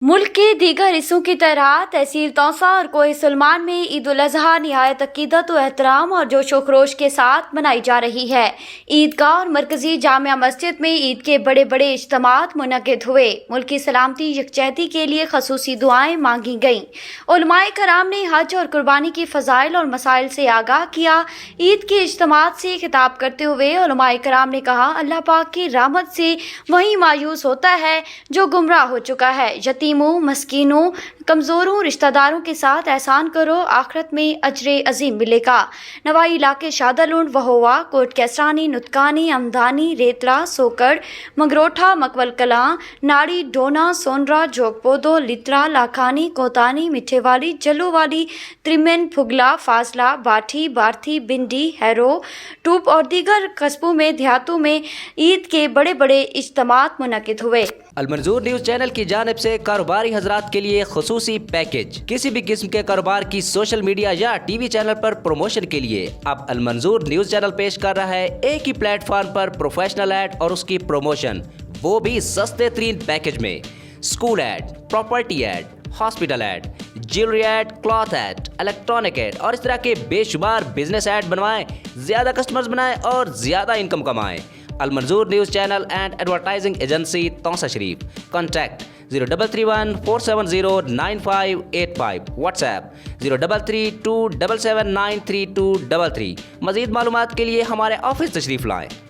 मुल्क के दीगर हिस्सों की तरह तहसील तौसा और कोहे सुलेमान में ईद उल अजहा निहायत अकीदत व एहतराम और जोश व खरोश के साथ मनाई जा रही है। ईदगाह और मरकजी जामिया मस्जिद में ईद के बड़े बड़े इज्तिमात मुनक्किद हुए। मुल्क की सलामती यकजहती के लिए खसूसी दुआएं मांगी गईं। उलमाए कराम ने हज और कुर्बानी की फ़ज़ाइल और मसाइल से आगाह किया। ईद के इज्तिमात से खिताब करते हुए उलमाए कराम ने कहा, अल्लाह पाक की रहमत से वही मायूस होता है जो गुमराह हो चुका है। यतीमों, मस्कीनों, कमज़ोरों, रिश्तेदारों के साथ एहसान करो, आखिरत में अजर अजीम मिलेगा। नवाई इलाके शादालुंड, वहोवा, कोट कैसरानी, नुतकानी, अमदानी, रेतला, सोकड़, मंगरोठा, मकबल कलां, नाड़ी, डोना, सोनरा, जोगपोदो, लित्रा, लाखानी, कोतानी, मिठेवाली, जलोवाली, त्रिमेन, फुगला, फासला, बाठी, बार्थी, बिंडी, हैरो, टूप और दीगर कस्बों में देहातों में ईद के बड़े बड़े इज्तिमात मुनक्किद हुए। अलमंजूर न्यूज़ चैनल की जानिब से कारोबारी हजरात के लिए खुसूसी पैकेज। किसी भी किस्म के कारोबार की सोशल मीडिया या टीवी चैनल पर प्रमोशन के लिए अब अलमंजूर न्यूज़ चैनल पेश कर रहा है एक ही प्लेटफॉर्म पर प्रोफेशनल ऐड और उसकी प्रमोशन, वो भी सस्ते तरीन पैकेज में। School add, property add, hospital add, jewellery add, cloth add, electronic add और इस तरह के बेशुमार बिजनेस ऐड बनवाएं, ज्यादा कस्टमर्स बनाएं और ज्यादा इनकम कमाएं। Almanzoor news channel and advertising agency Taunsa Sharif. Contact 0331-470-9585। WhatsApp 033277932333। मज़ीद मालूमात के लिए हमारे ऑफिस तशरीफ़ लाएं।